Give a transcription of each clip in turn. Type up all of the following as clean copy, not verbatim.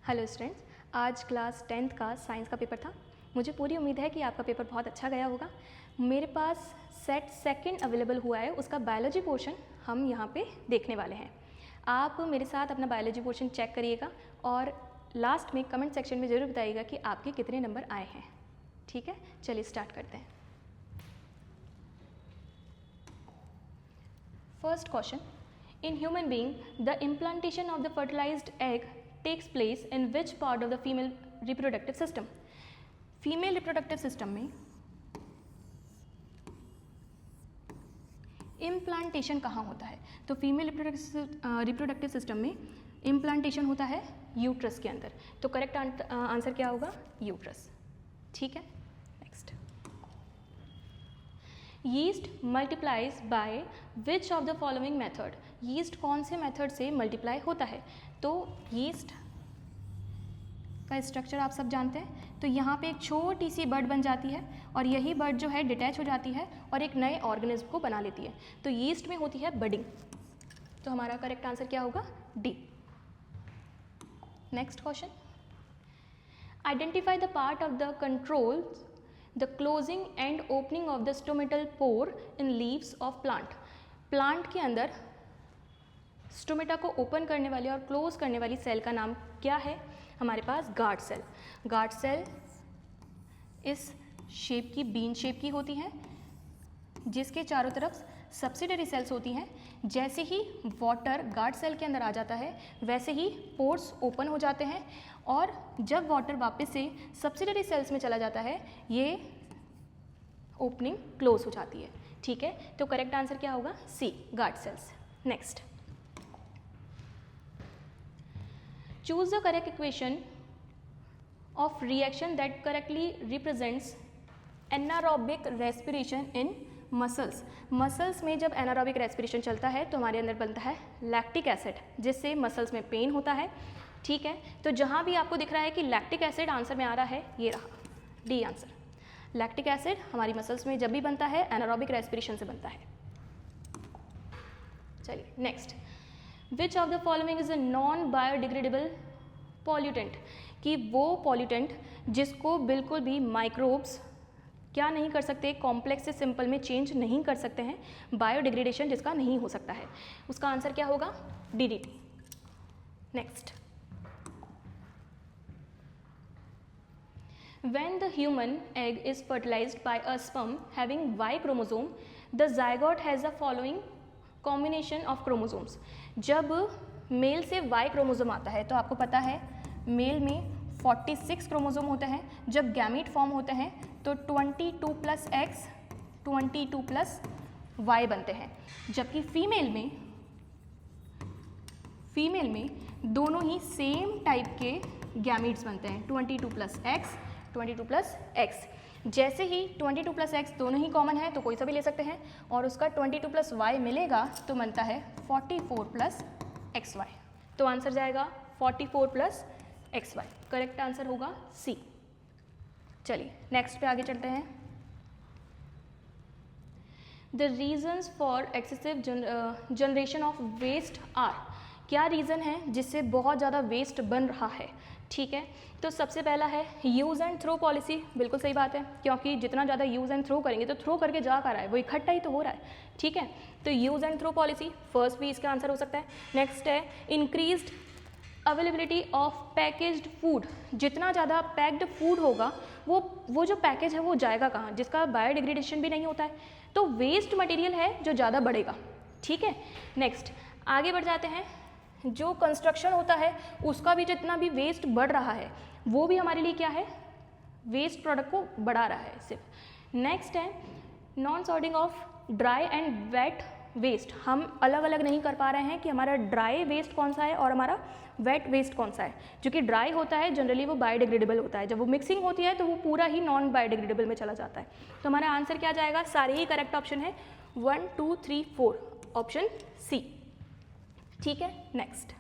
Hello students, आज class 10th का science का पेपर था। मुझे पूरी उम्मीद है कि आपका पेपर बहुत अच्छा गया होगा। मेरे पास सेट सेकंड अवेलेबल हुआ है, उसका बायोलॉजी पोर्शन हम यहाँ पे देखने वाले हैं। आप मेरे साथ अपना बायोलॉजी पोर्शन चेक करिएगा और लास्ट में कमेंट सेक्शन में ज़रूर बताइएगा कि आपके कितने नंबर आए हैं। ठीक है, चलिए स्टार्ट करते हैं। First question, in human being the implantation of the fertilized egg takes place in which part of the female reproductive system? Female reproductive system में इम्प्लांटेशन कहाँ होता है? तो फीमेल रिप्रोडक्टिव सिस्टम में इम्प्लांटेशन होता है यूट्रस के अंदर। तो करेक्ट आंसर क्या होगा? यूट्रस। ठीक है, next. Yeast multiplies by which of the following method? Yeast कौन से मेथड से मल्टीप्लाई होता है? तो यीस्ट का स्ट्रक्चर आप सब जानते हैं। तो यहाँ पे एक छोटी सी बड बन जाती है और यही बड जो है डिटैच हो जाती है और एक नए ऑर्गेनिज्म को बना लेती है। तो यीस्ट में होती है बडिंग। तो हमारा करेक्ट आंसर क्या होगा? D. Next question, identify the part of the control the closing and opening of the stomatal pore in leaves of plant. Plant के अंदर स्टोमेटा को ओपन करने वाली और क्लोज करने वाली सेल का नाम क्या है? हमारे पास गार्ड सेल। गार्ड सेल इस शेप की, बीन शेप की होती है, जिसके चारों तरफ सब्सिडरी सेल्स होती हैं। जैसे ही वाटर गार्ड सेल के अंदर आ जाता है वैसे ही पोर्स ओपन हो जाते हैं और जब वाटर वापस से सब्सिडरी सेल्स में चला जाता है ये ओपनिंग क्लोज हो जाती है। ठीक है, तो करेक्ट आंसर क्या होगा? C, guard cells. Next, choose the correct equation of reaction that correctly represents anaerobic respiration in muscles. Muscles में जब एनारोबिक रेस्पिरेशन चलता है तो हमारे अंदर बनता है लैक्टिक एसिड, जिससे मसल्स में पेन होता है। ठीक है, तो जहाँ भी आपको दिख रहा है कि लैक्टिक एसिड आंसर में आ रहा है, ये रहा डी आंसर। लैक्टिक एसिड हमारी मसल्स में जब भी बनता है एनारोबिक रेस्पिरेशन से बनता है। चलिए next, which of the following is a non biodegradable pollutant? कि वो पॉल्यूटेंट जिसको बिल्कुल भी माइक्रोब्स क्या नहीं कर सकते, कॉम्प्लेक्स से सिंपल में चेंज नहीं कर सकते हैं, बायोडिग्रेडेशन जिसका नहीं हो सकता है, उसका आंसर क्या होगा? DDT। Next, when the human egg is fertilized by a sperm having Y chromosome, the zygote has the following combination of chromosomes। जब मेल से Y क्रोमोसोम आता है तो आपको पता है मेल में 46 क्रोमोसोम होते हैं। जब गैमीट फॉर्म होते हैं तो 22 + X 22 + Y बनते हैं, जबकि फीमेल में दोनों ही सेम टाइप के गैमीट्स बनते हैं, 22 + X 22 + X। जैसे ही 22 + X दोनों ही कॉमन है तो कोई सा भी ले सकते हैं और उसका 22 + Y मिलेगा तो बनता है 44 + XY। तो आंसर जाएगा 44 + XY। करेक्ट आंसर होगा सी। चलिए नेक्स्ट पे आगे चलते हैं। The reasons for excessive generation of waste are. क्या रीज़न है जिससे बहुत ज़्यादा वेस्ट बन रहा है? ठीक है, तो सबसे पहला है यूज़ एंड थ्रो पॉलिसी। बिल्कुल सही बात है, क्योंकि जितना ज़्यादा यूज़ एंड थ्रो करेंगे तो थ्रो करके जा कर रहा है, वो इकट्ठा ही तो हो रहा है। ठीक है, तो use and throw policy first भी इसका आंसर हो सकता है। नेक्स्ट है increased availability of packaged food. जितना ज़्यादा पैक्ड फूड होगा वो जो पैकेज है वो जाएगा कहाँ, जिसका बायोडिग्रेडेशन भी नहीं होता है, तो वेस्ट मटेरियल है जो ज़्यादा बढ़ेगा। ठीक है, नेक्स्ट आगे बढ़ जाते हैं। जो कंस्ट्रक्शन होता है उसका भी जितना भी वेस्ट बढ़ रहा है वो भी हमारे लिए क्या है? वेस्ट प्रोडक्ट को बढ़ा रहा है सिर्फ। नेक्स्ट है non sorting of dry and wet waste. हम अलग अलग नहीं कर पा रहे हैं कि हमारा ड्राई वेस्ट कौन सा है और हमारा वेट वेस्ट कौन सा है। जो कि ड्राई होता है जनरली वो बायोडिग्रेडेबल होता है, जब वो मिक्सिंग होती है तो वो पूरा ही नॉन बायोडिग्रेडेबल में चला जाता है। तो हमारा आंसर क्या जाएगा? सारे ही करेक्ट ऑप्शन है 1 2 3 4, ऑप्शन सी। ठीक है, नेक्स्ट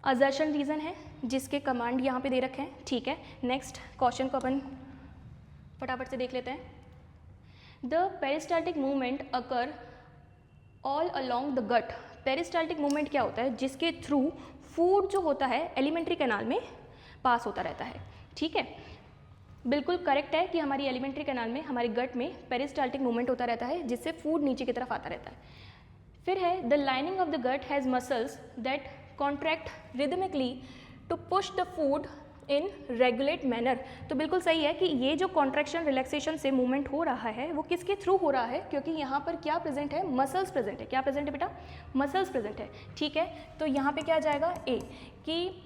असर्शन रीजन है जिसके कमांड यहाँ पे दे रखे हैं। ठीक है, नेक्स्ट क्वेश्चन को अपन फटाफट से देख लेते हैं। The peristaltic movement occur all along the gut. Peristaltic movement क्या होता है, जिसके थ्रू फूड जो होता है एलिमेंट्री कैनाल में पास होता रहता है। ठीक है, बिल्कुल करेक्ट है कि हमारी एलिमेंट्री कैनाल में, हमारे गट में पेरिस्टाल्टिक मूवमेंट होता रहता है, जिससे फूड नीचे की तरफ आता रहता है। फिर है the lining of the gut has muscles that contract rhythmically to push the food in regulate manner. तो बिल्कुल सही है कि ये जो कॉन्ट्रैक्शन रिलैक्सेशन से मूवमेंट हो रहा है वो किसके थ्रू हो रहा है, क्योंकि यहाँ पर क्या प्रेजेंट है, मसल्स प्रेजेंट है। क्या प्रेजेंट है बेटा, मसल्स प्रेजेंट है। ठीक है, तो यहाँ पे क्या जाएगा ए, कि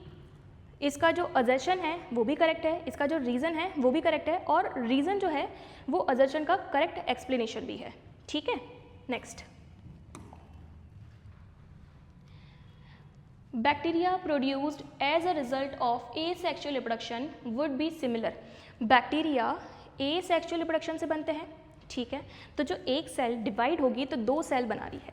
इसका जो अजर्शन है वो भी करेक्ट है, इसका जो रीज़न है वो भी करेक्ट है, और रीज़न जो है वो अजर्शन का करेक्ट एक्सप्लेनेशन भी है। ठीक है, next, bacteria produced as a result of asexual reproduction would be similar. Bacteria asexual reproduction से बनते हैं। ठीक है, तो जो एक सेल डिवाइड होगी तो दो सेल बना रही है,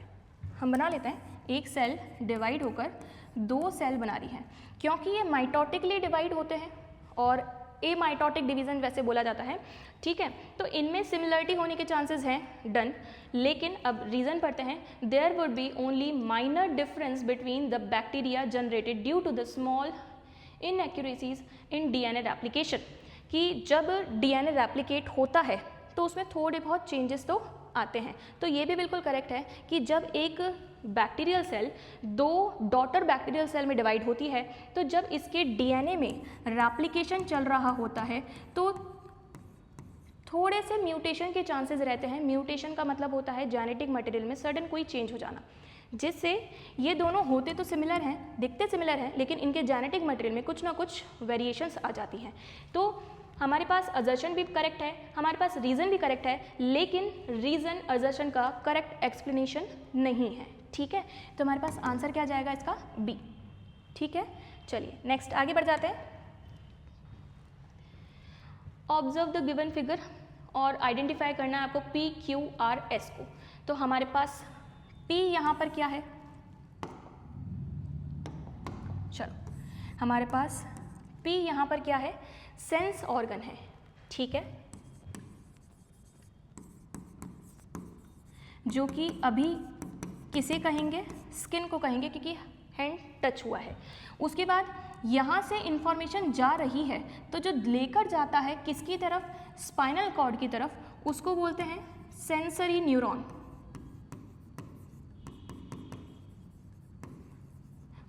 हम बना लेते हैं, एक सेल डिवाइड होकर दो सेल बना रही है, क्योंकि ये माइटोटिकली डिवाइड होते हैं और ए माइटोटिक डिवीजन वैसे बोला जाता है। ठीक है, तो इनमें सिमिलरिटी होने के चांसेस हैं, डन। लेकिन अब रीज़न पढ़ते हैं, there would be only minor difference between the bacteria generated due to the small inaccuracies in DNA replication, कि जब डीएनए रेप्लिकेट होता है तो उसमें थोड़े बहुत चेंजेस तो आते हैं। तो ये भी बिल्कुल करेक्ट है कि जब एक बैक्टीरियल सेल दो डॉटर बैक्टीरियल सेल में डिवाइड होती है, तो जब इसके डीएनए में रेप्लिकेशन चल रहा होता है तो थोड़े से म्यूटेशन के चांसेस रहते हैं। म्यूटेशन का मतलब होता है जेनेटिक मटेरियल में सडन कोई चेंज हो जाना, जिससे ये दोनों होते तो सिमिलर हैं, दिखते सिमिलर हैं, लेकिन इनके जेनेटिक मटेरियल में कुछ ना कुछ वेरिएशंस आ जाती हैं। तो हमारे पास अजर्शन भी करेक्ट है, हमारे पास रीज़न भी करेक्ट है, लेकिन रीज़न अजर्शन का करेक्ट एक्सप्लेनेशन नहीं है। ठीक है, तो हमारे पास आंसर क्या जाएगा इसका, बी। ठीक है, चलिए नेक्स्ट आगे बढ़ जाते हैं। ऑब्जर्व द गिवन फिगर, और आइडेंटिफाई करना है आपको पी क्यू आर एस को। तो हमारे पास P यहाँ पर क्या है, चलो हमारे पास P यहाँ पर क्या है, सेंस ऑर्गन है। ठीक है, जो कि अभी किसे कहेंगे, स्किन को कहेंगे, क्योंकि हैंड टच हुआ है। उसके बाद यहाँ से इंफॉर्मेशन जा रही है, तो जो लेकर जाता है किसकी तरफ, स्पाइनल कॉर्ड की तरफ, उसको बोलते हैं सेंसरी न्यूरॉन।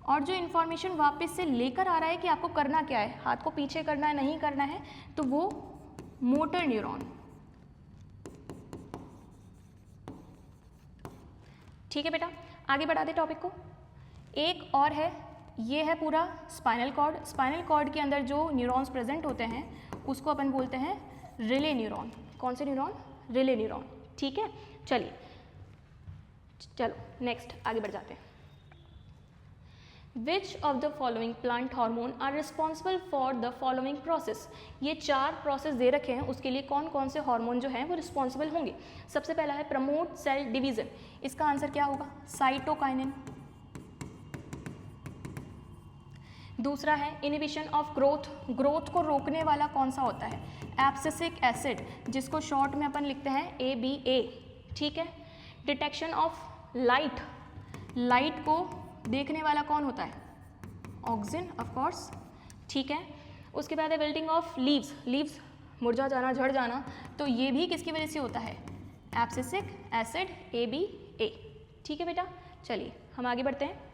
और जो इंफॉर्मेशन वापस से लेकर आ रहा है कि आपको करना क्या है, हाथ को पीछे करना है, नहीं करना है, तो वो मोटर न्यूरॉन। ठीक है बेटा, आगे बढ़ा दे टॉपिक को। एक और है, ये है पूरा स्पाइनल कॉर्ड। स्पाइनल कॉर्ड के अंदर जो न्यूरॉन्स प्रेजेंट होते हैं उसको अपन बोलते हैं रिले न्यूरॉन। कौन से न्यूरॉन, रिले न्यूरॉन। ठीक है, चलिए चलो नेक्स्ट आगे बढ़ जाते हैं। Which of the following plant hormone are responsible for the following process? ये चार प्रोसेस दे रखे हैं, उसके लिए कौन कौन से हार्मोन जो हैं वो रिस्पॉन्सिबल होंगे। सबसे पहला है प्रमोट सेल डिवीजन, इसका आंसर क्या होगा, साइटोकाइनिन। दूसरा है इनहिबिशन ऑफ ग्रोथ, ग्रोथ को रोकने वाला कौन सा होता है, एब्सिसिक एसिड, जिसको शॉर्ट में अपन लिखते हैं ABA। ठीक है, डिटेक्शन ऑफ लाइट, लाइट को देखने वाला कौन होता है, ऑक्सिन ऑफ कोर्स। ठीक है, उसके बाद है विल्टिंग ऑफ लीव्स, लीव्स मुरझा जाना, झड़ जाना, तो ये भी किसकी वजह से होता है, एब्सिसिक एसिड ABA। ठीक है बेटा, चलिए हम आगे बढ़ते हैं।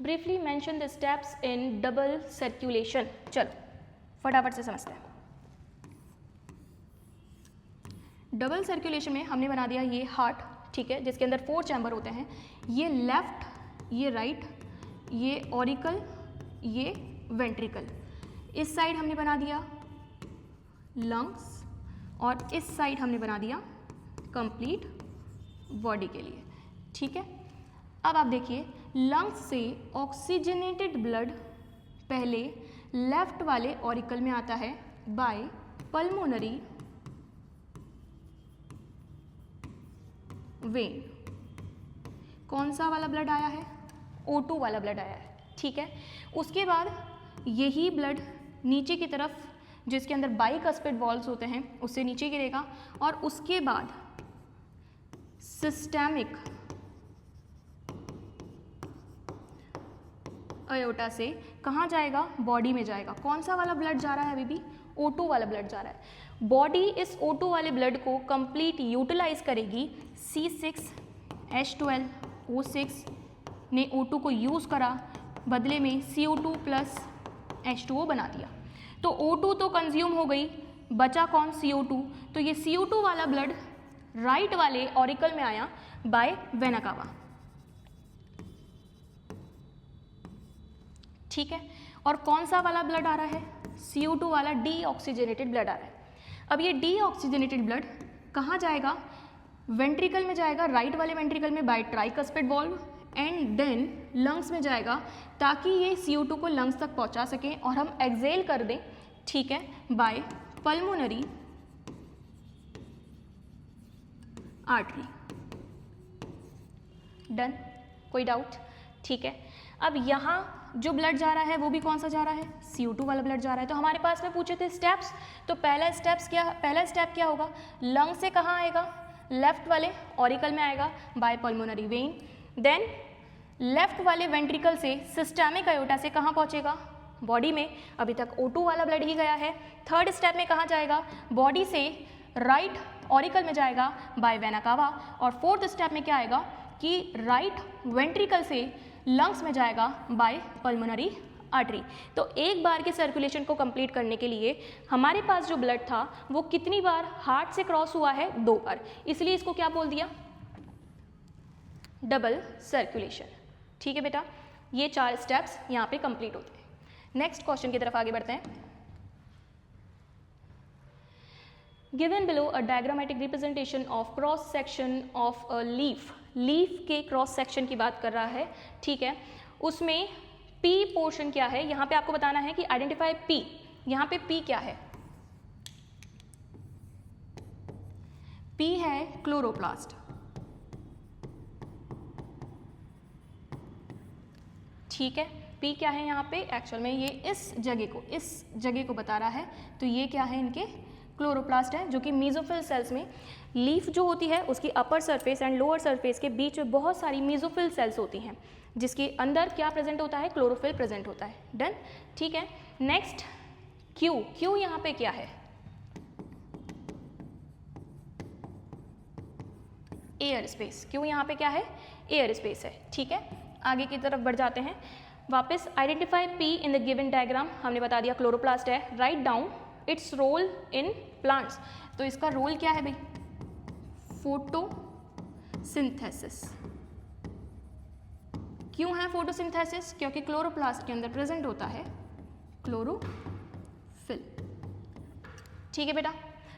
Briefly mention the steps in double circulation, चलो फटाफट से समझते हैं। डबल सर्कुलेशन में हमने बना दिया ये हार्ट, ठीक है, जिसके अंदर 4 चैम्बर होते हैं, ये लेफ्ट, ये राइट, ये ऑरिकल, ये वेंट्रिकल। इस साइड हमने बना दिया लंग्स और इस साइड हमने बना दिया कंप्लीट बॉडी के लिए। ठीक है, अब आप देखिए लंग्स से ऑक्सीजनेटेड ब्लड पहले लेफ्ट वाले ऑरिकल में आता है बाय पल्मोनरी वेन। कौन सा वाला ब्लड आया है, O2 वाला ब्लड आया है। ठीक है, उसके बाद यही ब्लड नीचे की तरफ जिसके अंदर बाइकस्पिड वॉल्व्स होते हैं उससे नीचे गिरेगा और उसके बाद सिस्टेमिक अयोटा से कहाँ जाएगा? बॉडी में जाएगा। कौन सा वाला ब्लड जा रहा है? अभी भी O2 वाला ब्लड जा रहा है। बॉडी इस O2 वाले ब्लड को कंप्लीट यूटिलाइज करेगी। C6H12O6 ने O2 को यूज़ करा, बदले में CO2 प्लस H2O बना दिया। तो O2 तो कंज्यूम हो गई, बचा कौन? CO2। तो ये CO2 वाला ब्लड राइट वाले ऑरिकल में आया बाय वेना कावा। ठीक है, और कौन सा वाला ब्लड आ रहा है? CO2 वाला डीऑक्सीजनेटेड ब्लड आ रहा है। अब ये डीऑक्सीजनेटेड ब्लड कहाँ जाएगा? वेंट्रिकल में जाएगा, राइट वाले वेंट्रिकल में by tricuspid valve, and then lungs में जाएगा ताकि ये CO2 को लंग्स तक पहुंचा सकें और हम एक्सेल कर दें। ठीक है, बाय पल्मोनरी आर्टरी। डन, कोई डाउट? ठीक है, अब यहाँ जो ब्लड जा रहा है वो भी कौन सा जा रहा है? CO2 वाला ब्लड जा रहा है। तो हमारे पास में पूछे थे स्टेप्स, तो पहला स्टेप क्या होगा? लंग से कहाँ आएगा? लेफ्ट वाले ऑरिकल में आएगा by pulmonary vein. Then left वाले वेंट्रिकल से सिस्टेमिक अयोटा से कहाँ पहुँचेगा? बॉडी में। अभी तक O2 वाला ब्लड ही गया है। थर्ड स्टेप में कहाँ जाएगा? बॉडी से राइट ऑरिकल में जाएगा बाय वेना कावा। और फोर्थ स्टेप में क्या आएगा कि राइट वेंट्रिकल से लंग्स में जाएगा बाय पल्मोनरी आर्टरी। तो एक बार के सर्कुलेशन को कंप्लीट करने के लिए हमारे पास जो ब्लड था वो कितनी बार हार्ट से क्रॉस हुआ है? 2 बार, इसलिए इसको क्या बोल दिया? Double circulation. ठीक है बेटा, ये 4 स्टेप्स यहाँ पे कंप्लीट होते हैं। नेक्स्ट क्वेश्चन की तरफ आगे बढ़ते हैं। Given below a diagrammatic representation of cross section of a leaf. Leaf के क्रॉस सेक्शन की बात कर रहा है। ठीक है, उसमें P पोर्शन क्या है? यहाँ पे आपको बताना है कि आइडेंटिफाई P। यहाँ पे P क्या है? P है क्लोरोप्लास्ट। ठीक है, P क्या है यहाँ पे? एक्चुअल में ये इस जगह को बता रहा है। तो ये क्या है? इनके क्लोरोप्लास्ट है, जो कि मीजोफिल सेल्स में, लीफ जो होती है उसकी upper surface and lower surface के बीच में बहुत सारी मीजोफिल सेल्स होती हैं, जिसके अंदर क्या प्रेजेंट होता है? क्लोरोफिल प्रेजेंट होता है। डन, ठीक है। नेक्स्ट क्यू यहाँ पे क्या है? Air space. क्यू यहाँ पे क्या है? एयर स्पेस है। ठीक है, आगे की तरफ बढ़ जाते हैं वापस। Identify P in the given diagram. हमने बता दिया क्लोरोप्लास्ट है। Write down its role in plants. तो इसका रोल क्या है भाई? फोटोसिंथेसिस। क्यों है फोटोसिंथेसिस? क्योंकि क्लोरोप्लास्ट के अंदर प्रेजेंट होता है क्लोरोफिल। ठीक है बेटा,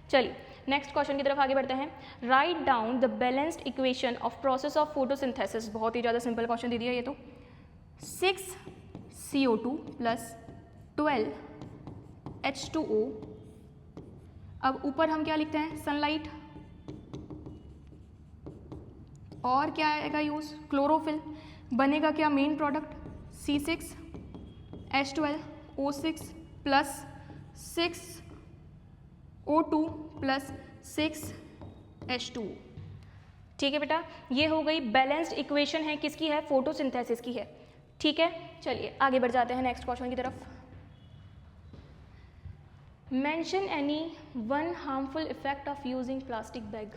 चलिए नेक्स्ट क्वेश्चन की तरफ आगे बढ़ते हैं। Write down the balanced equation of process of photosynthesis. बहुत ही ज़्यादा सिंपल क्वेश्चन दे दिया ये तो। 6 CO2 प्लस 12 H2O। अब ऊपर हम क्या लिखते हैं? सनलाइट। और क्या आएगा यूज? क्लोरोफिल। बनेगा क्या main product? C6H12O6 plus 6O2 plus 6H2O। ठीक है बेटा, ये हो गई बैलेंस्ड इक्वेशन है। किसकी है? फोटोसिंथेसिस की है। ठीक है, चलिए आगे बढ़ जाते हैं नेक्स्ट क्वेश्चन की तरफ। Mention any one harmful effect of using plastic bag.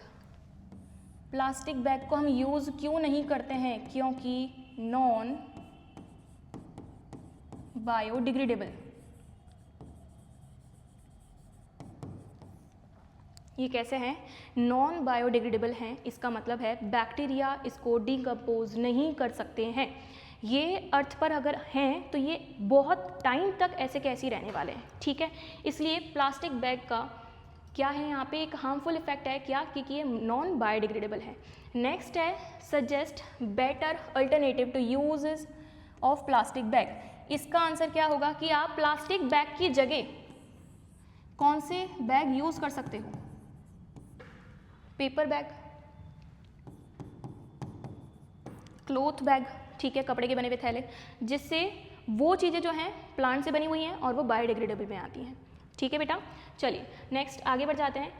Plastic bag को हम यूज क्यों नहीं करते हैं? क्योंकि नॉन बायोडिग्रेडेबल। ये कैसे हैं? नॉन बायोडिग्रेडेबल हैं। इसका मतलब है बैक्टीरिया इसको डिकम्पोज नहीं कर सकते हैं। ये अर्थ पर अगर हैं तो ये बहुत टाइम तक ऐसे कैसे रहने वाले हैं। ठीक है, इसलिए प्लास्टिक बैग का क्या है यहाँ पे? एक हार्मफुल इफेक्ट है। क्या? क्योंकि ये नॉन बायोडिग्रेडेबल है। नेक्स्ट है suggest better alternative to uses of plastic bag. इसका आंसर क्या होगा कि आप प्लास्टिक बैग की जगह कौन से बैग यूज कर सकते हो? Paper bag, cloth bag. ठीक है, कपड़े के बने हुए थैले, जिससे वो चीज़ें जो हैं प्लांट से बनी हुई हैं और वो बायोडिग्रेडेबल में आती हैं। ठीक है बेटा, चलिए नेक्स्ट आगे बढ़ जाते हैं।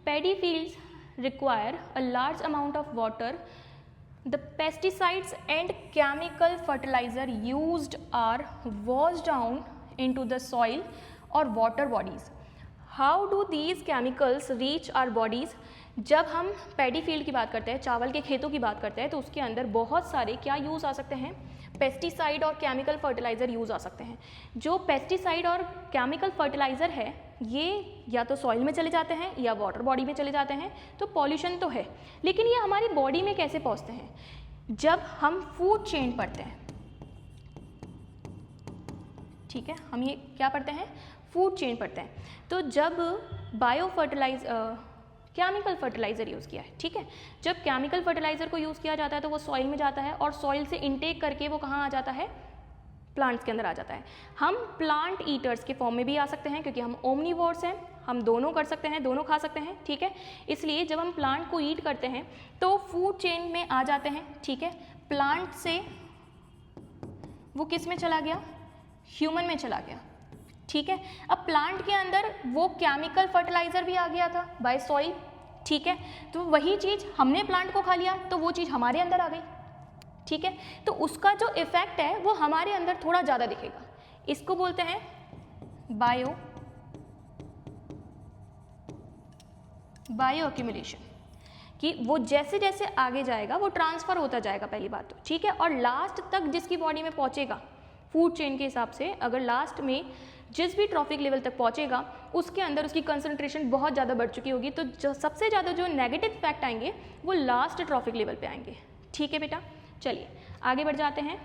Paddy fields require a large amount of water. The pesticides and chemical fertilizer used are washed down into the soil or water bodies. How do these chemicals reach our bodies? जब हम paddy field की बात करते हैं, चावल के खेतों की बात करते हैं, तो उसके अंदर बहुत सारे क्या यूज़ आ सकते हैं, पेस्टिसाइड और केमिकल फर्टिलाइज़र यूज़ आ सकते हैं. जो पेस्टिसाइड और केमिकल फर्टिलाइज़र है ये या तो सॉइल में चले जाते हैं या वाटर बॉडी में चले जाते हैं, तो पॉल्यूशन तो है, लेकिन ये हमारी बॉडी में कैसे पहुंचते हैं? जब हम फूड चेन पढ़ते हैं, ठीक है, हम ये क्या पढ़ते हैं, फूड चेन पढ़ते हैं. तो जब केमिकल फर्टिलाइज़र यूज़ किया है, ठीक है, जब केमिकल फर्टिलाइज़र को यूज़ किया जाता है तो वो सॉइल में जाता है और सॉइल से इनटेक करके वो कहाँ आ जाता है, प्लांट्स के अंदर आ जाता है. हम प्लांट ईटर्स के फॉर्म में भी आ सकते हैं क्योंकि हम ओमनीवोर्स हैं, हम दोनों कर सकते हैं, दोनों खा सकते हैं, ठीक है. इसलिए जब हम प्लांट को ईट करते हैं तो फूड चेन में आ जाते हैं, ठीक है. प्लांट से वो किस में चला गया, ह्यूमन में चला गया, ठीक है. अब प्लांट के अंदर वो केमिकल फर्टिलाइज़र भी आ गया था बाय सॉइल, ठीक है. तो वही चीज़ हमने प्लांट को खा लिया तो वो चीज़ हमारे अंदर आ गई, ठीक है. तो उसका जो इफेक्ट है वो हमारे अंदर थोड़ा ज़्यादा दिखेगा. इसको बोलते हैं बायो एक्यूमुलेशन, कि वो जैसे जैसे आगे जाएगा वो ट्रांसफ़र होता जाएगा, पहली बात तो, ठीक है. और लास्ट तक जिसकी बॉडी में पहुंचेगा फूड चेन के हिसाब से, अगर लास्ट में जिस भी ट्रॉफिक लेवल तक पहुंचेगा उसके अंदर उसकी कंसंट्रेशन बहुत ज़्यादा बढ़ चुकी होगी, तो जो सबसे ज़्यादा जो नेगेटिव इफेक्ट आएंगे वो लास्ट ट्रॉफिक लेवल पे आएंगे, ठीक है बेटा. चलिए आगे बढ़ जाते हैं.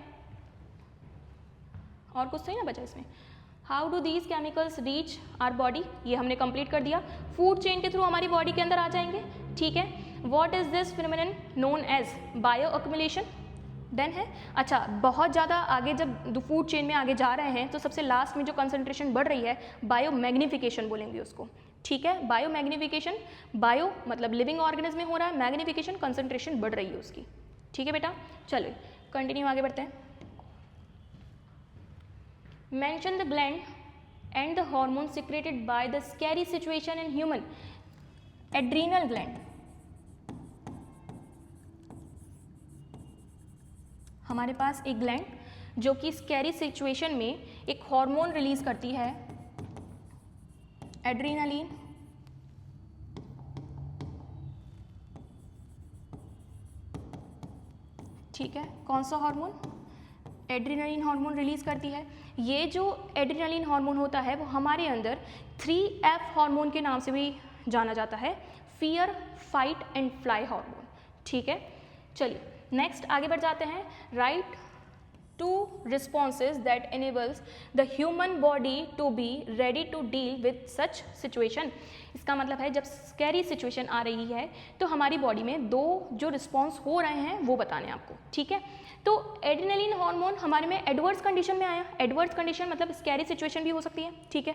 और कुछ सही ना बचा इसमें. How do these chemicals reach our body, ये हमने कंप्लीट कर दिया. फूड चेन के थ्रू हमारी बॉडी के अंदर आ जाएंगे, ठीक है. What is this phenomenon known as bioaccumulation, then है. अच्छा, बहुत ज़्यादा आगे जब फूड चेन में आगे जा रहे हैं तो सबसे लास्ट में जो कंसंट्रेशन बढ़ रही है बायो मैग्निफिकेशन बोलेंगे उसको, ठीक है. बायो मैग्निफिकेशन, बायो मतलब लिविंग ऑर्गेनिज्म में हो रहा है, मैग्निफिकेशन कंसंट्रेशन बढ़ रही है उसकी, ठीक है बेटा. चलो कंटिन्यू आगे बढ़ते हैं. Mention the gland and the hormone secreted by the scary situation in human. Adrenal gland, हमारे पास एक ग्लैंड जो कि स्कैरी सिचुएशन में एक हार्मोन रिलीज करती है, एड्रीनलिन. ठीक है, कौन सा हार्मोन, एड्रीनलिन हार्मोन रिलीज करती है. ये जो एड्रीनलिन हार्मोन होता है वो हमारे अंदर 3F हार्मोन के नाम से भी जाना जाता है, fear, fight and flight hormone, ठीक है. चलिए नेक्स्ट आगे बढ़ जाते हैं. Write two responses that enables the human body to be ready to deal with such situation. इसका मतलब है जब स्कैरी सिचुएशन आ रही है तो हमारी बॉडी में दो जो रिस्पॉन्स हो रहे हैं वो बताने आपको, ठीक है. तो एड्रेनलिन हार्मोन हमारे में एडवर्स कंडीशन में आया. एडवर्स कंडीशन मतलब स्कैरी सिचुएशन भी हो सकती है, ठीक है.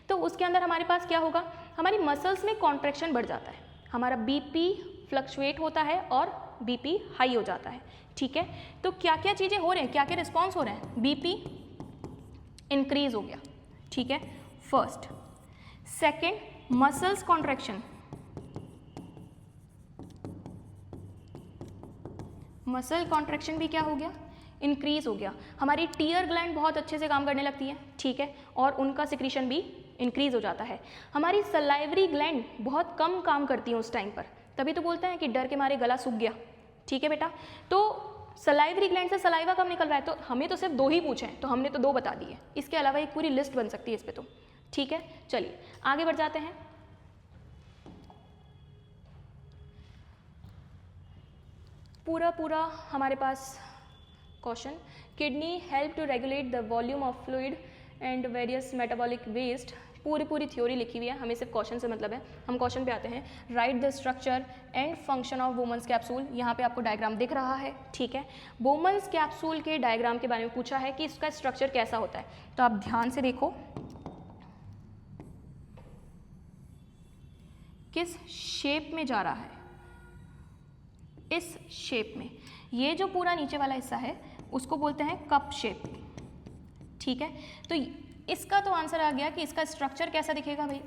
तो उसके अंदर हमारे पास क्या होगा, हमारी मसल्स में कॉन्ट्रैक्शन बढ़ जाता है, हमारा बीपी फ्लक्चुएट होता है और बीपी हाई हो जाता है, ठीक है. तो क्या क्या चीज़ें हो रहे हैं, क्या क्या रिस्पॉन्स हो रहे हैं, बीपी इंक्रीज हो गया, ठीक है, first. Second, muscles contraction, muscle contraction भी क्या हो गया, इंक्रीज हो गया. हमारी टीयर ग्लैंड बहुत अच्छे से काम करने लगती है, ठीक है, और उनका सिक्रीशन भी इंक्रीज हो जाता है. हमारी सलाइवरी ग्लैंड बहुत कम काम करती है उस टाइम पर, तभी तो बोलते हैं कि डर के मारे गला सूख गया, ठीक है बेटा. तो सलाइवरी ग्लैंड से सलाइवा कब निकल रहा है, तो हमें तो सिर्फ 2 ही पूछे हैं तो हमने तो 2 बता दिए, इसके अलावा एक पूरी लिस्ट बन सकती है इस पे तो, ठीक है. चलिए आगे बढ़ जाते हैं. पूरा हमारे पास question. Kidney help to regulate the volume of fluid and various metabolic waste. पूरी थ्योरी लिखी हुई है, हमें सिर्फ क्वेश्चन से मतलब है. हम क्वेश्चन पे आते हैं. Write the structure and function of Bowman's capsule. यहाँ पे आपको डायग्राम दिख रहा है, ठीक है. वुमेन्स कैप्सूल के डायग्राम के बारे में पूछा है कि इसका स्ट्रक्चर कैसा होता है, तो आप ध्यान से देखो किस शेप में जा रहा है, इस शेप में. ये जो पूरा नीचे वाला हिस्सा है उसको बोलते हैं कप शेप, ठीक है. तो इसका तो आंसर आ गया कि इसका स्ट्रक्चर कैसा दिखेगा भाई,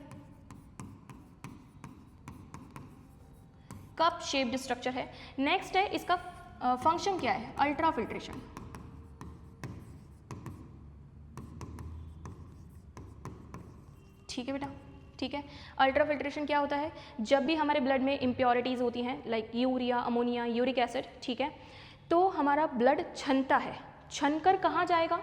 कप शेप्ड स्ट्रक्चर है। नेक्स्ट है इसका फंक्शन क्या है, अल्ट्रा फिल्ट्रेशन। ठीक है बेटा, ठीक है। अल्ट्रा फिल्ट्रेशन क्या होता है, जब भी हमारे ब्लड में इम्प्योरिटीज़ होती हैं like urea, ammonia, uric acid, ठीक है, तो हमारा ब्लड छनता है, छनकर कहाँ जाएगा,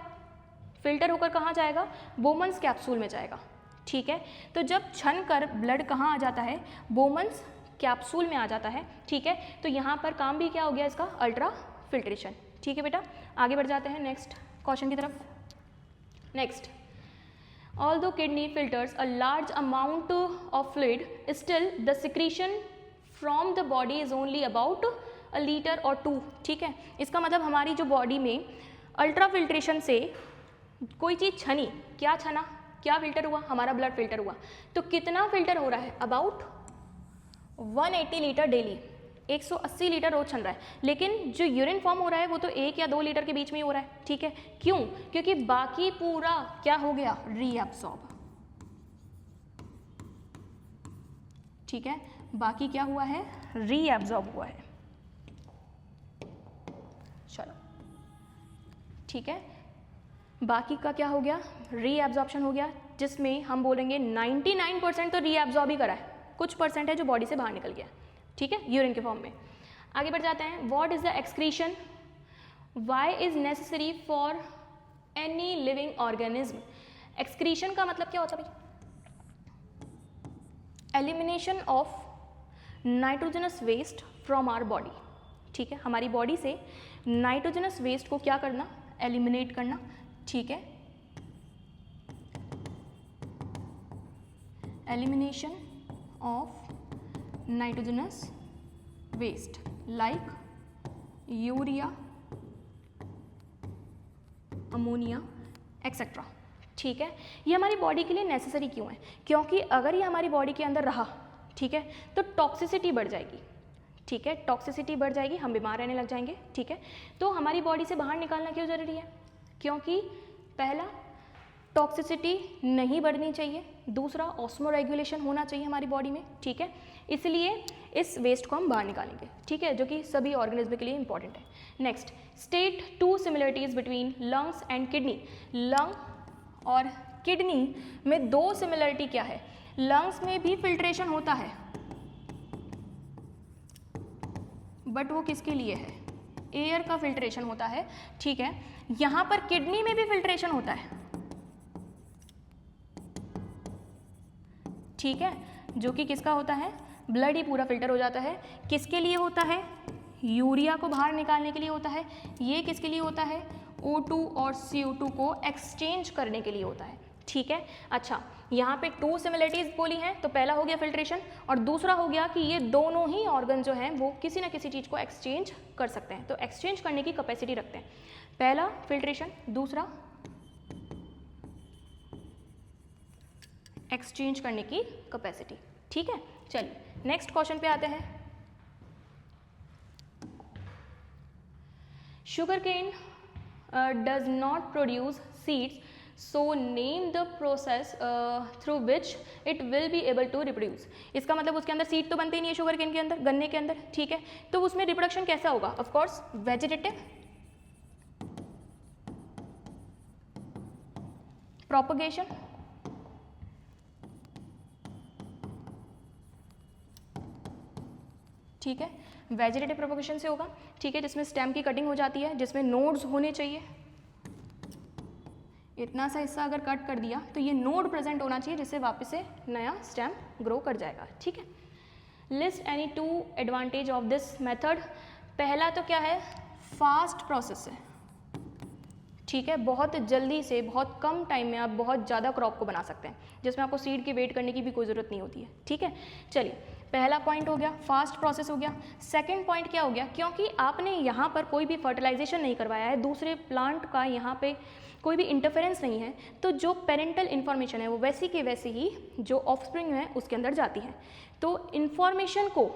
फिल्टर होकर कहाँ जाएगा, बोमन्स कैप्सूल में जाएगा। ठीक है, तो जब छन कर ब्लड कहाँ आ जाता है, बोमन्स कैप्सूल में आ जाता है। ठीक है, तो यहाँ पर काम भी क्या हो गया इसका, अल्ट्रा फिल्ट्रेशन। ठीक है बेटा, आगे बढ़ जाते हैं नेक्स्ट क्वेश्चन की तरफ। Next, although kidney filters a large amount of fluid, still the secretion from the body is only about a liter or 2। ठीक है, इसका मतलब हमारी जो बॉडी में अल्ट्रा फिल्ट्रेशन से कोई चीज़ छनी, क्या छना, क्या फिल्टर हुआ, हमारा ब्लड फिल्टर हुआ, तो कितना फिल्टर हो रहा है, अबाउट 180 लीटर डेली, 180 लीटर रोज छन रहा है। लेकिन जो यूरिन फॉर्म हो रहा है वो तो 1 या 2 लीटर के बीच में ही हो रहा है। ठीक है, क्यों, क्योंकि बाकी पूरा क्या हो गया, रीअब्सॉर्ब। ठीक है, बाकी क्या हुआ है, रीअब्सॉर्ब हुआ है। चलो ठीक है, बाकी का क्या हो गया, रीअब्सॉर्प्शन हो गया, जिसमें हम बोलेंगे 99% तो रीअब्सॉर्ब ही करा है, कुछ परसेंट है जो बॉडी से बाहर निकल गया। ठीक है, यूरिन के फॉर्म में। आगे बढ़ जाते हैं, what is the excretion, why is necessary for any living organism. Excretion का मतलब क्या होता है भाई, elimination of nitrogenous waste from our body. ठीक है, हमारी बॉडी से नाइट्रोजनस वेस्ट को क्या करना, एलिमिनेट करना। ठीक है, elimination of nitrogenous waste like urea, ammonia etcetera. ठीक है, ये हमारी बॉडी के लिए नेसेसरी क्यों है, क्योंकि अगर ये हमारी बॉडी के अंदर रहा, ठीक है, तो टॉक्सिसिटी बढ़ जाएगी। ठीक है, टॉक्सिसिटी बढ़ जाएगी, हम बीमार रहने लग जाएंगे। ठीक है, तो हमारी बॉडी से बाहर निकालना क्यों ज़रूरी है, क्योंकि पहला टॉक्सिसिटी नहीं बढ़नी चाहिए, दूसरा ऑस्मो रेगुलेशन होना चाहिए हमारी बॉडी में। ठीक है, इसलिए इस वेस्ट को हम बाहर निकालेंगे। ठीक है, जो कि सभी ऑर्गेनिज्म के लिए इंपॉर्टेंट है। Next, state 2 similarities between lungs and kidney. Lung और किडनी में 2 सिमिलरिटी क्या है, लंग्स में भी फिल्ट्रेशन होता है, बट वो किसके लिए है, एयर का फिल्ट्रेशन होता है। ठीक है, यहाँ पर किडनी में भी फिल्ट्रेशन होता है। ठीक है, जो कि किसका होता है, ब्लड ही पूरा फिल्टर हो जाता है। किसके लिए होता है, यूरिया को बाहर निकालने के लिए होता है। ये किसके लिए होता है, O2 और CO2 को एक्सचेंज करने के लिए होता है। ठीक है, अच्छा, यहाँ पे 2 सिमिलरिटीज बोली हैं, तो पहला हो गया फिल्ट्रेशन, और दूसरा हो गया कि ये दोनों ही ऑर्गन जो हैं वो किसी ना किसी चीज़ को एक्सचेंज कर सकते हैं, तो एक्सचेंज करने की कैपेसिटी रखते हैं। पहला फिल्ट्रेशन, दूसरा एक्सचेंज करने की कैपेसिटी। ठीक है, चलिए नेक्स्ट क्वेश्चन पे आते हैं। Sugarcane does not produce seeds, so name the process through which it will be able to reproduce. इसका मतलब उसके अंदर सीड तो बनते ही नहीं है शुगर केन के अंदर, गन्ने के अंदर। ठीक है, तो उसमें रिप्रोडक्शन कैसा होगा, ऑफ कोर्स वेजिटेटिव, प्रोपगेशन, ठीक है, वेजिटेटिव प्रोपगेशन से होगा। ठीक है, जिसमें स्टेम की कटिंग हो जाती है, जिसमें नोड्स होने चाहिए। इतना सा हिस्सा अगर कट कर दिया तो ये नोड प्रेजेंट होना चाहिए, जिससे वापस से नया स्टेम ग्रो कर जाएगा। ठीक है, list any 2 advantage of this method. पहला तो क्या है, फास्ट प्रोसेस है। ठीक है, बहुत जल्दी से बहुत कम टाइम में आप बहुत ज़्यादा क्रॉप को बना सकते हैं, जिसमें आपको सीड की वेट करने की भी कोई ज़रूरत नहीं होती है। ठीक है, चलिए पहला पॉइंट हो गया, फास्ट प्रोसेस हो गया। सेकंड पॉइंट क्या हो गया, क्योंकि आपने यहाँ पर कोई भी फर्टिलाइजेशन नहीं करवाया है, दूसरे प्लांट का यहाँ पे कोई भी इंटरफेरेंस नहीं है, तो जो पेरेंटल इन्फॉर्मेशन है वो वैसी की वैसी ही जो ऑफस्प्रिंग है उसके अंदर जाती है। तो इन्फॉर्मेशन को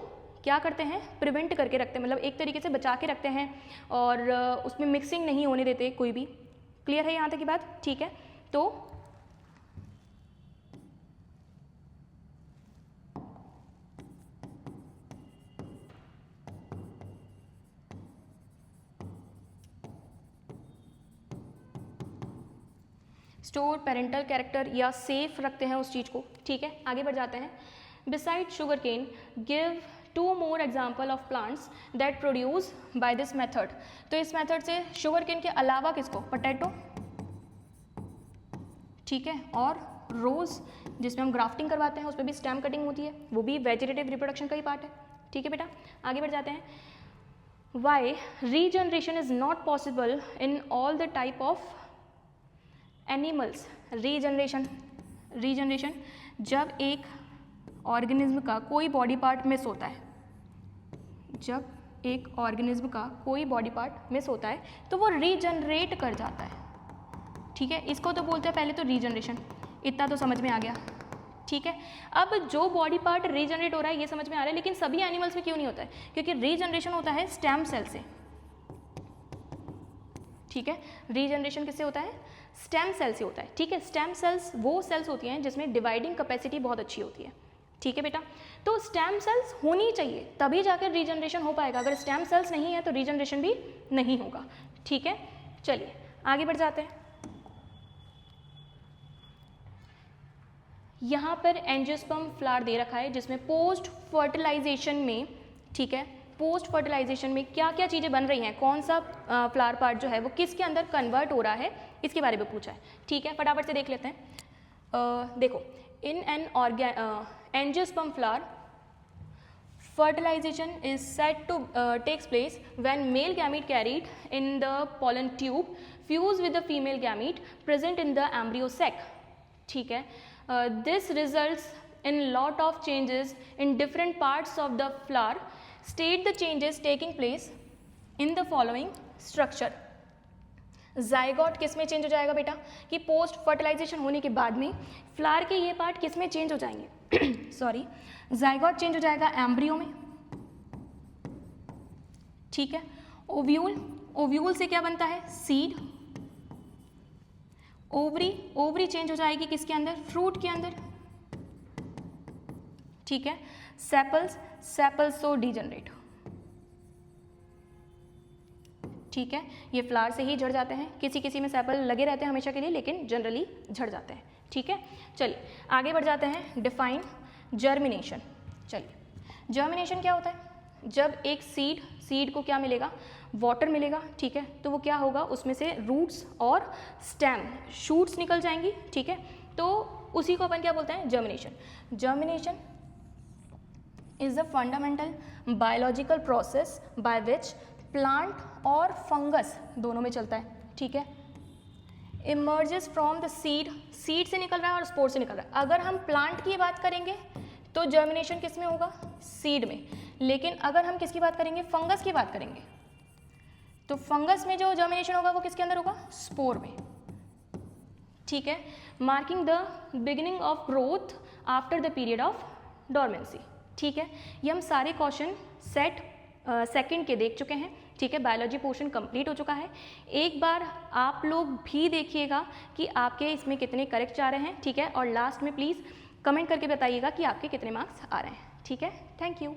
क्या करते हैं, प्रिवेंट करके रखते हैं, मतलब एक तरीके से बचा के रखते हैं, और उसमें मिक्सिंग नहीं होने देते कोई भी। क्लियर है यहाँ तक की बात? ठीक है, तो स्टोर पेरेंटल कैरेक्टर या सेफ रखते हैं उस चीज़ को, ठीक है। आगे बढ़ जाते हैं। Beside sugarcane give 2 more example of plants that produce by this method. तो इस मेथड से शुगर केन के अलावा किसको, पोटैटो, ठीक है, और रोज़ जिसमें हम ग्राफ्टिंग करवाते हैं, उसमें भी स्टेम कटिंग होती है, वो भी वेजिटेटिव रिप्रोडक्शन का ही पार्ट है, ठीक है बेटा। आगे बढ़ जाते हैं। Why regeneration is not possible in all the type of animals. Regeneration जब एक ऑर्गेनिज्म का कोई बॉडी पार्ट मिस होता है, जब एक ऑर्गेनिज्म का कोई बॉडी पार्ट मिस होता है तो वो रीजनरेट कर जाता है, ठीक है। इसको तो बोलते हैं पहले तो रीजनरेशन, इतना तो समझ में आ गया, ठीक है। अब जो बॉडी पार्ट रीजनरेट हो रहा है ये समझ में आ रहा है, लेकिन सभी एनिमल्स में क्यों नहीं होता है, क्योंकि रीजनरेशन होता है स्टेम सेल से, ठीक है। रीजनरेशन किससे होता है, स्टेम सेल से होता है, ठीक है। स्टेम सेल्स वो सेल्स होती हैं जिसमें डिवाइडिंग कैपेसिटी बहुत अच्छी होती है, ठीक है बेटा। तो स्टेम सेल्स होनी चाहिए तभी जाकर रीजनरेशन हो पाएगा, अगर स्टेम सेल्स नहीं है तो रीजनरेशन भी नहीं होगा, ठीक है। चलिए आगे बढ़ जाते हैं। यहाँ पर एंजियोस्पर्म फ्लावर दे रखा है जिसमें पोस्ट फर्टिलाइजेशन में, ठीक है, पोस्ट फर्टिलाइजेशन में क्या क्या चीज़ें बन रही हैं, कौन सा फ्लावर पार्ट जो है वो किसके अंदर कन्वर्ट हो रहा है, इसके बारे में पूछा है, ठीक है। फटाफट से देख लेते हैं। देखो, in an angiosperm flower fertilization is said to takes place when male gamete carried in the pollen tube fuse with the female gamete present in the embryo sac, ठीक है। This results in lot of changes in different parts of the flower. State the changes taking place in the following structure. Zygote किस में change हो जाएगा बेटा, कि post fertilisation होने के बाद में फ्लावर के ये पार्ट किस में चेंज हो जाएंगे सॉरी, जाइगोट चेंज हो जाएगा एम्ब्रियो में, ठीक है। ओव्यूल से क्या बनता है, सीड। ओवरी चेंज हो जाएगी किसके अंदर, फ्रूट के अंदर, ठीक है। सेपल्स तो डीजनरेट, ठीक है। ये फ्लावर से ही झड़ जाते हैं, किसी किसी में सेपल लगे रहते हैं हमेशा के लिए, लेकिन जनरली झड़ जाते हैं, ठीक है। चलिए आगे बढ़ जाते हैं। Define germination. चलिए जर्मिनेशन क्या होता है, जब एक सीड को क्या मिलेगा, वाटर मिलेगा, ठीक है, तो वो क्या होगा, उसमें से रूट्स और स्टेम शूट्स निकल जाएंगी, ठीक है। तो उसी को अपन क्या बोलते हैं, germination is the fundamental biological process by which plant और फंगस दोनों में चलता है, ठीक है। इमर्जेस फ्रॉम द सीड से निकल रहा है और स्पोर से निकल रहा है। अगर हम प्लांट की बात करेंगे तो जर्मिनेशन किस में होगा, सीड में, लेकिन अगर हम किसकी बात करेंगे, फंगस की बात करेंगे, तो फंगस में जो जर्मिनेशन होगा वो किसके अंदर होगा, स्पोर में, ठीक है। Marking the beginning of growth after the period of dormancy, ठीक है। ये हम सारे क्वेश्चन सेट सेकंड के देख चुके हैं, ठीक है। बायोलॉजी पोर्शन कंप्लीट हो चुका है। एक बार आप लोग भी देखिएगा कि आपके इसमें कितने करेक्ट आ रहे हैं, ठीक है। और लास्ट में प्लीज़ कमेंट करके बताइएगा कि आपके कितने मार्क्स आ रहे हैं, ठीक है। Thank you.